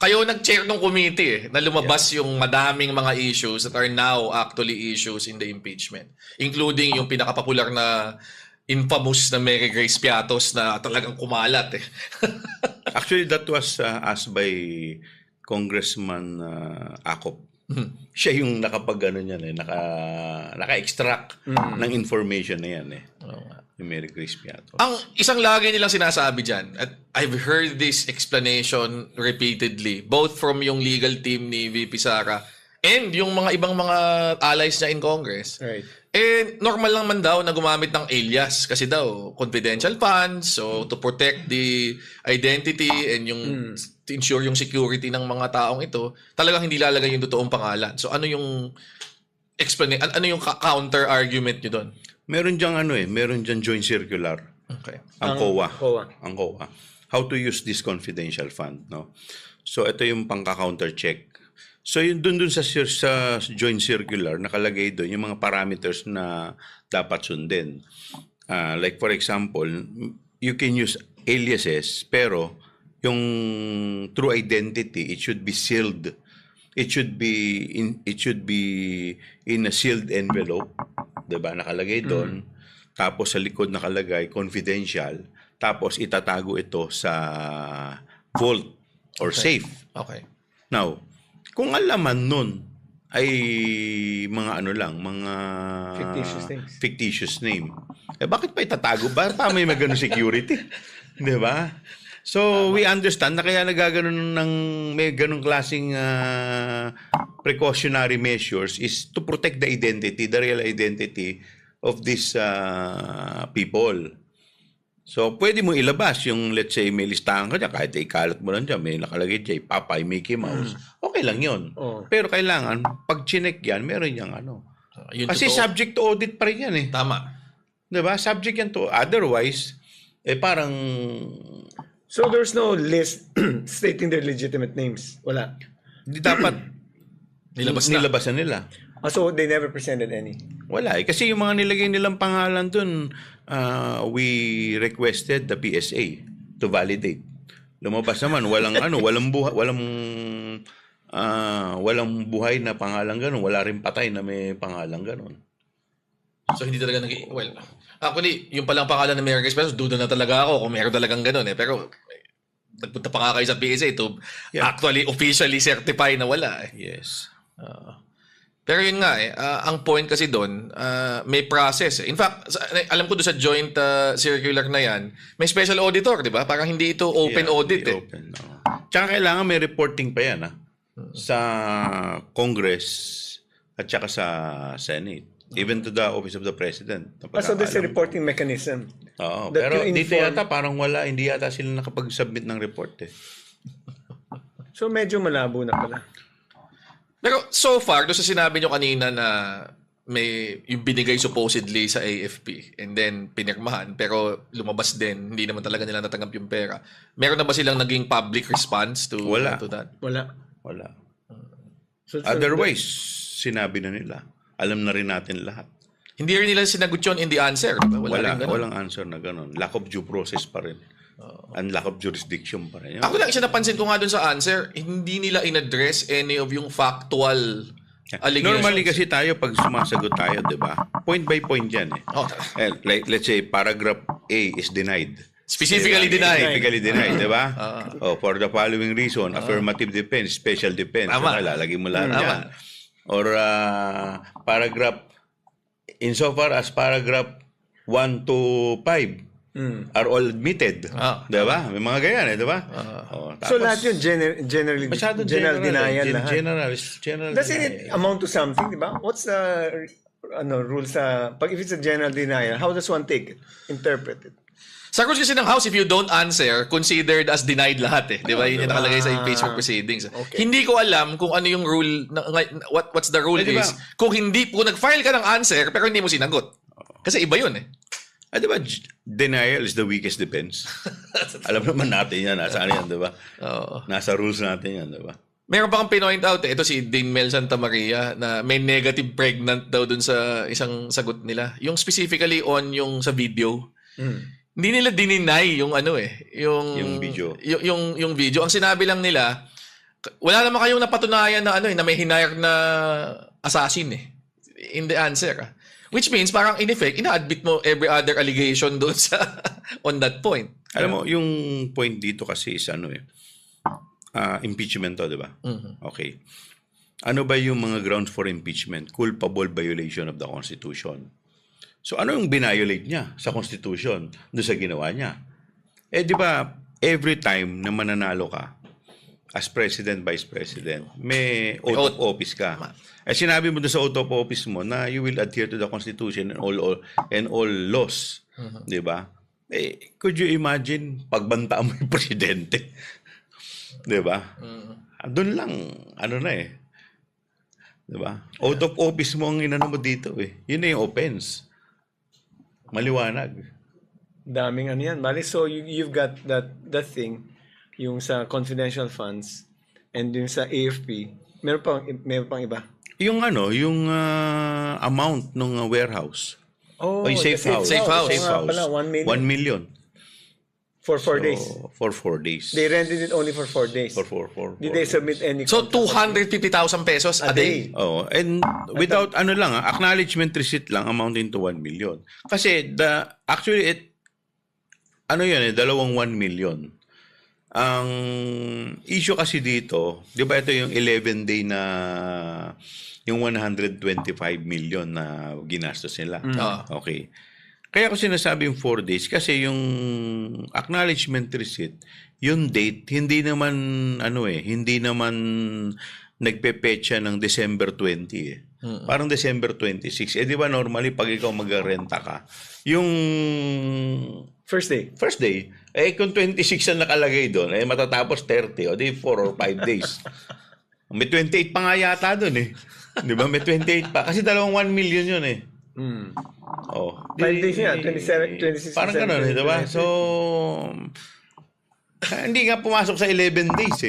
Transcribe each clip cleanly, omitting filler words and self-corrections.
Kayo nag-chair ng committee na lumabas yung madaming mga issues that are now actually issues in the impeachment. Including yung pinakapopular na infamous na Mary Grace Piatos na talagang kumalat eh. Actually, that was asked by Congressman Acop. Siya yung nakapag-ano niyan eh, naka-extract ng information na yan eh. Yung Mary Grace Piatos. Ang isang lagi nilang sinasabi dyan, at I've heard this explanation repeatedly, both from yung legal team ni VP Sara and yung mga ibang mga allies niya in Congress. Right. Eh, normal lang man daw na gumamit ng alias kasi daw confidential funds, so to protect the identity and yung to ensure yung security ng mga taong ito, talagang hindi lalagay yung totoong pangalan. So ano yung ano yung counter argument niyo doon? Meron diyang joint circular. Okay. Ang COA. Ang COA. How to use this confidential fund, no? So ito yung pangka-counter check. So yun dun sa joint circular nakalagay doon yung mga parameters na dapat sundin. Like for example, you can use aliases pero yung true identity it should be sealed. It should be in a sealed envelope, 'di ba? Nakalagay doon. Tapos sa likod nakalagay confidential. Tapos itatago ito sa vault or safe. Okay. Now, kung ang laman nun ay mga mga fictitious name. Eh bakit pa itatago ba? Pa may magano security. 'Di ba? So, we understand na kaya nagaganon may ganong klaseng precautionary measures is to protect the identity, the real identity of these people. So, pwede mo ilabas yung, let's say, may listahan ka dyan, kahit ikalat mo lang dyan, may nakalagay dyan, Popeye, Mickey Mouse. Okay lang yun. Pero kailangan, pag chinek yan, meron yung Kasi subject to audit pa rin yan eh. Tama. Diba? Subject yan to. Otherwise, parang... So there's no list stating their legitimate names? Wala? Di dapat nilabasan nila. So they never presented any? Wala eh. Kasi yung mga nilagay nilang pangalan dun, we requested the PSA to validate. Lumabas naman, walang buhay na pangalan ganun. Wala rin patay na may pangalan ganun. So hindi talaga well, actually, yung palang pangalan ng Mary Grace Piatos, duda na talaga ako kung meron talagang ganun eh. Pero nagpunta pa nga kayo sa PSA to actually officially certify na wala eh. Yes. Pero yun nga eh, ang point kasi doon, may process eh. In fact, alam ko doon sa joint circular na yan, may special auditor, di ba? Parang hindi ito open audit eh. Open, no. Tsaka kailangan may reporting pa yan sa Congress at saka sa Senate. Even to the Office of the President. So there's a reporting mechanism. Oo, pero dito yata parang wala, hindi yata sila nakapag-submit ng report eh. So medyo malabo na pala. Pero so far, doon sa sinabi nyo kanina na may yung binigay supposedly sa AFP and then pinirmahan pero lumabas din, hindi naman talaga nila natanggap yung pera. Meron na ba silang naging public response to that? Wala. So, otherwise, sinabi na nila. Alam na rin natin lahat. Hindi rin nila sinagot yun in the answer. Diba? Walang answer na gano'n. Lack of due process pa rin. And lack of jurisdiction pa rin. Ako lang, isa napansin ko nga dun sa answer, hindi nila in-address any of yung factual allegations. Normally kasi tayo, pag sumasagot tayo, di ba? Point by point yan eh. Like, let's say, paragraph A is denied. Specifically denied. Specifically denied, di ba? For the following reason, affirmative defense, special defense. Tama. Lalagay mo lahat yan. Or paragraph, insofar as paragraph 1 to 5 are all admitted. Di ba? May mga ganyan eh, di ba? So lahat yun general denial lahat. General Does it amount to something, di ba? What's the rule sa, if it's a general denial, how does one take it? Interpret it? Sa rules kasi ng House, if you don't answer, considered as denied lahat eh. Di ba? Yun yung nakalagay sa impeachment proceedings. Okay. Hindi ko alam kung ano yung rule, what's the rule is. Kung nag-file ka ng answer, pero hindi mo sinagot. Kasi iba yun eh. Di ba? Denial is the weakest defense. Alam naman natin yan. Saan yan, di ba? Nasa rules natin yan, di ba? Meron pa kang pinoint out eh. Ito si Dean Mel Santa Maria na may negative pregnant daw dun sa isang sagot nila. Yung specifically on yung sa video. Hindi nila dininay yung yung video. Yung video. Ang sinabi lang nila, Wala naman kayong napatunayan na na may hinire na assassin in the answer. Which means parang in effect ina-admit mo every other allegation doon sa on that point. Alam mo, yung point dito kasi is impeachment to, di ba? Okay. Ano ba yung mga grounds for impeachment? Culpable violation of the Constitution. So ano yung binayolate niya sa Constitution doon sa ginawa niya? Di ba, every time na mananalo ka as President, Vice President, may oath of office ka. Sinabi mo doon sa oath of office mo na you will adhere to the Constitution and all laws. Di ba? Could you imagine pagbanta mo yung presidente? Di ba? Doon lang, di ba? Out of office mo ang inano mo dito Yun na yung offense. Maliwanag. Daming yan. Bali, so you've got that thing, yung sa confidential funds, and yung sa AFP, meron pang iba. Yung amount ng warehouse. Oh, Yung safe house. Safe house. Safe nga house. pala, 1 million. 1 million. For 4 days. For 4 days. They rented it only for 4 days. For 4 Did they submit any So contract? 250,000 pesos a day. Oh, and without acknowledgement receipt lang amounting to 1 million. Kasi actually 2 1 million. Ang issue kasi dito, 'di ba ito yung 11 day na yung 125 million na ginastos nila. Okay. Kaya ko sinasabi yung 4 days kasi yung acknowledgement receipt, yung date hindi naman hindi naman nagpepetsa ng December 20 Parang December 26. Di ba normally pag ikaw magrenta ka, yung First day. Kung 26 ang nakalagay doon, matatapos 30 o di 4 or 5 days. May 28 pa nga yata doon Di ba? May 28 pa. Kasi 1 million yun Oh, 5 days yan. 27, 26. Parang gano'n, di ba? So, hindi nga pumasok sa 11 days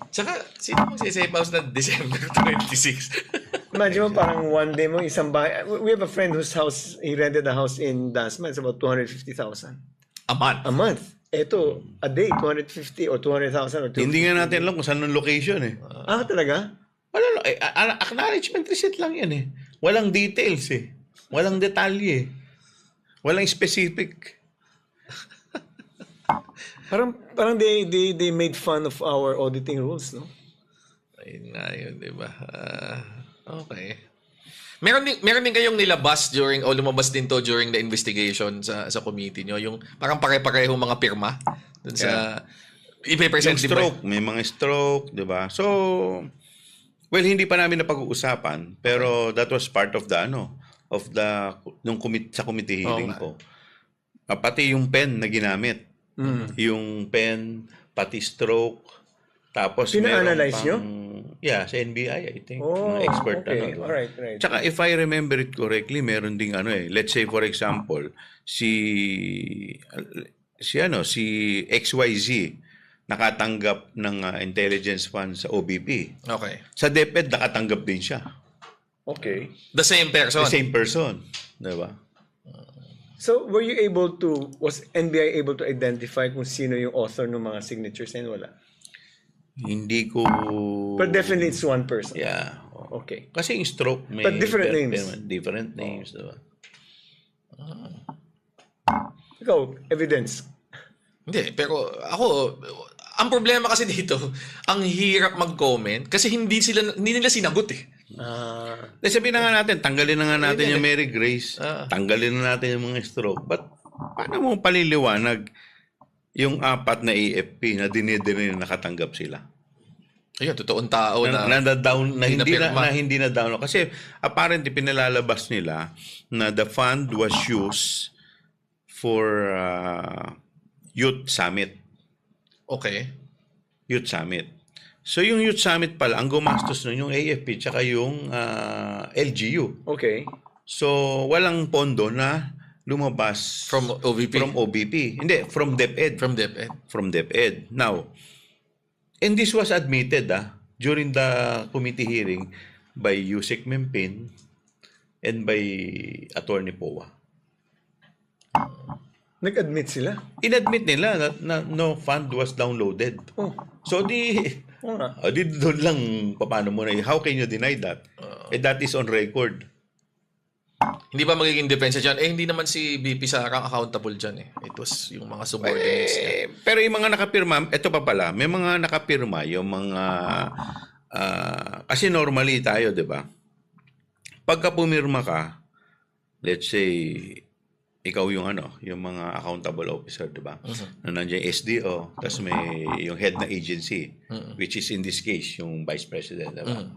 Tsaka, sino mag-safe house na December 26? Imagine mo parang one day mo isang bahay. We have a friend whose house, he rented a house in Dasma. It's about 250,000 A month. a month. Ito, a day, 250 or 200,000 or 250. Hindi nga natin alam kung saan ang location Talaga? Wala, acknowledgement receipt lang yan Walang details Walang detalye Walang specific. Parang they made fun of our auditing rules, no? Ayun nga yun, di ba? Okay. Meron din kayong nilabas lumabas din to during the investigation sa committee nyo, yung parang pare-parehong mga pirma dun sa ipe-present Yung stroke, may mga stroke, di ba? So, well, hindi pa namin napag-uusapan, pero that was part of the sa committee hearing ko. Pati yung pen na ginamit. Yung pen, pati stroke, tapos Pina-analyze nyo? Yeah, sa NBI, I think. Mga expert okay. diba? Right. Tsaka if I remember it correctly, meron ding let's say for example, si XYZ nakatanggap ng intelligence fund sa OBP. Okay. Sa DepEd nakatanggap din siya. Okay. The same person. The same person, 'di ba? So, was NBI able to identify kung sino yung author ng mga signatures and wala? Hindi ko... But definitely it's one person. Yeah. Okay. Kasi yung stroke may... But different names. Different names, diba? Ikaw, evidence. Hindi, pero ako, ang problema kasi dito, ang hirap mag-comment kasi hindi nila sinagot Sabihin na nga natin, tanggalin na nga natin yung Mary Grace, tanggalin na natin yung mga stroke. But paano mo paliliwanag yung 4 na AFP na dinidiri na nakatanggap sila? Ayun, totoong tao na hindi na down. Kasi apparently pinalalabas nila na the fund was used for Youth Summit. Okay. Youth Summit. So yung Youth Summit pala, ang gumastos nun yung AFP tsaka yung LGU. Okay. So walang pondo na lumabas From OVP. Hindi, from DepEd. From DepEd. Now, and this was admitted during the committee hearing by Yusek Mempin and by Attorney Powa. Nag-admit sila. Inadmit nila na no fund was downloaded. Oh, So oo nga. di doon lang paano mo na, how can you deny that? That is on record. Hindi ba magiging depensa dyan? Hindi naman si BP Sara accountable dyan eh. It was yung mga subordinates niya. Pero yung mga nakapirma, ito pa pala, may mga nakapirma, yung mga, kasi normally tayo, di ba? Pagka pumirma ka, let's say, ikaw yung yung mga accountable officer, di ba? Na nandiyan yung SDO, tapos may yung head na agency, which is in this case, yung vice president, di ba?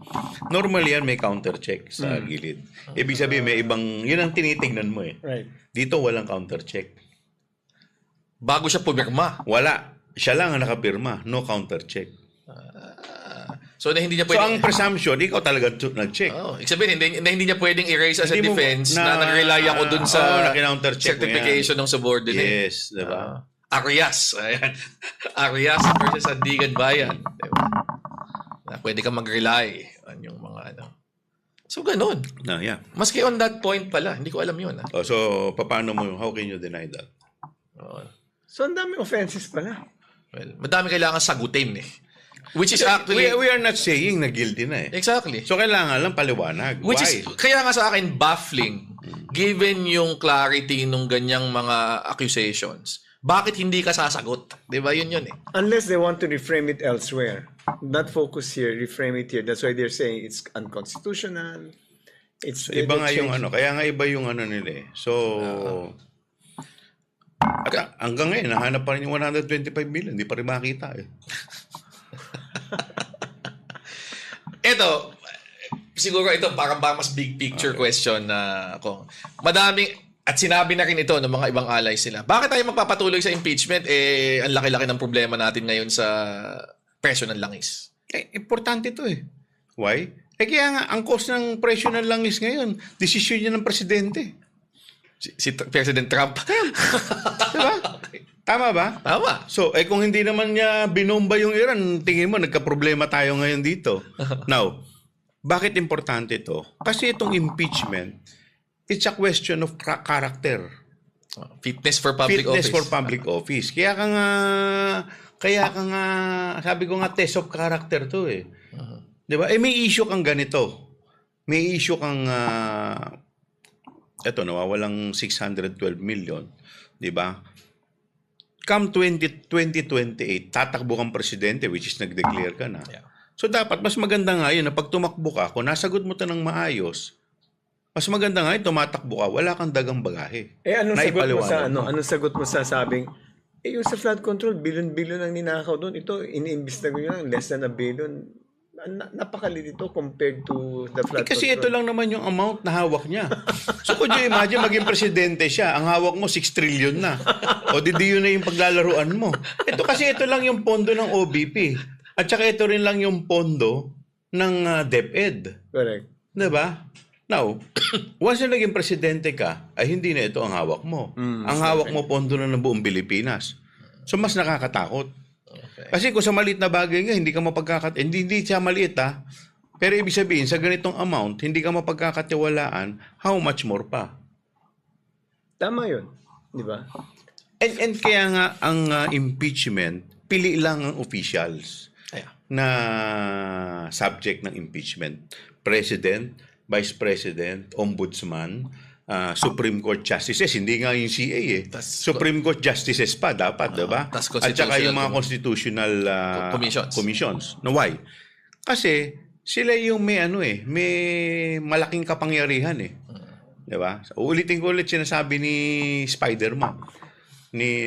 Normally yan, may counter check sa gilid. Ibig sabihin, may ibang, yun ang tinitingnan mo eh. Right. Dito walang counter check. Bago siya pumirma. Wala. Siya lang ang nakapirma. No counter check. So, na hindi niya So, pwedeng... ang presumption, ikaw talaga nag-check. Oh, ibig sabihin, hindi niya pwedeng erase as a Hindi mo- defense na nag-rely ako dun sa na kinounter-check mo yan. certification ng subordinate. Yes, di ba? Arias. Ayan. Arias versus Sandigan Bayan. Diba? Na pwede kang mag-rely on yung mga ano. So, ganun. Yeah. Maski on that point pala, hindi ko alam yun. Oh, so, paano mo, how can you deny that? Oh, So, ang dami offenses pala. well, madami kailangan sagutin eh. Which is actually... We are not saying na guilty na eh. Exactly. So, kailangan lang paliwanag. Which Why? is, kaya nga sa akin, baffling. Given yung clarity nung ganyang mga accusations. Bakit hindi ka sasagot? Di ba? Yun eh. Unless they want to reframe it elsewhere. Not focus here, reframe it here. That's why they're saying it's unconstitutional. It's So, iba nga they yung change- kaya nga iba yung nila eh. So, at hanggang ngayon, nahanap pa rin yung 125 million. Hindi pa rin makita eh. Ito, siguro ito parang ba mas big picture question na kung madaming at sinabi na rin ito ng mga ibang allies sila. Bakit tayo magpapatuloy sa impeachment? Ang laki-laki ng problema natin ngayon sa presyo ng langis. Importante to eh. Why? Kaya nga, ang cost ng presyo ng langis ngayon, desisyon niya ng presidente. Si President Trump. Diba? Tama ba? Tama. So, kung hindi naman niya binomba yung Iran, tingin mo, nagka-problema tayo ngayon dito. Now, bakit importante to? Kasi itong impeachment, it's a question of character. Fitness for public Fitness office. for public office. Kaya ka nga, sabi ko nga, test of character to eh. Diba? May issue kang ganito. May issue kang, eto, nawawalang 612 million. Diba? Come 2028, tatakbo kang presidente, which is nag-declare ka na. Yeah. So dapat, mas maganda nga yun na pag tumakbo ka, kung nasagot mo ito ng maayos, mas maganda nga yun, tumatakbo ka, wala kang dagang bagahe. anong sagot mo sa Naipaliwanag mo. anong sagot mo sa sabing yung sa flood control, billion ang ninakaw doon. Ito, iniimbis na lang, less than a billion. Napakaliit ito compared to the flood Kasi control. ito lang naman yung amount na hawak niya. So could you imagine, maging presidente siya, ang hawak mo 6 trillion na. O di yun na yung paglalaruan mo. Ito lang yung pondo ng OBP. At saka ito rin lang yung pondo ng DepEd. Correct. Diba? Now, once na naging presidente ka, ay hindi na ito ang hawak mo. Ang hawak mo pondo na ng buong Pilipinas. So mas nakakatakot. Okay. Kasi kung sa maliit na bagay nga, hindi ka hindi siya maliit ha. Pero ibig sabihin, sa ganitong amount, hindi ka mapagkakatiwalaan, how much more pa? Tama yun. Di ba? And kaya nga, ang impeachment, pili lang ang officials Ayan. na subject ng impeachment. President, Vice President, Ombudsman, Supreme Court Justices, hindi nga yung CA eh. Supreme Court Justices pa dapat, diba? tas At saka yung mga constitutional constitutional commissions. No, why? Kasi sila yung may may malaking kapangyarihan eh. Diba? So, ulitin ko ulit sinasabi ni Spider-Man,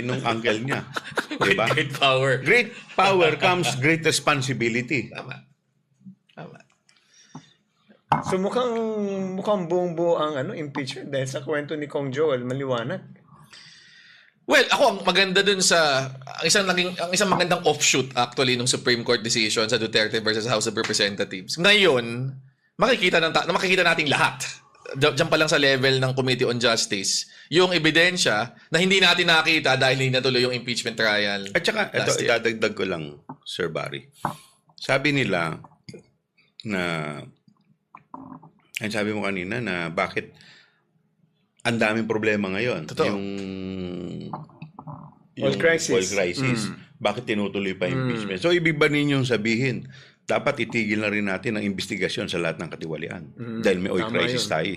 nung uncle niya. Diba? Great power. Great power comes great responsibility. Tama. Tama. So mukhang buong-buo ang impeachment dahil sa kwento ni Kong Joel, maliwanag. Well, ako ang maganda dun sa ang isang magandang offshoot actually ng Supreme Court decision sa Duterte versus House of Representatives. Ngayon, makikita nating lahat. Diyan pa lang sa level ng Committee on Justice, yung ebidensya na hindi natin nakita dahil hindi natuloy yung impeachment trial. At saka, ito, last year. idadagdag ko lang, Sir Barry. Sabi nila na, sabi mo kanina na bakit ang daming problema ngayon. Totoo. Yung Oil crisis. Oil crisis. Bakit tinutuloy pa impeachment? So, ibig ba ninyong sabihin, dapat itigil na rin natin ang investigasyon sa lahat ng katiwalian. Dahil may oil Tama crisis yun. tayo.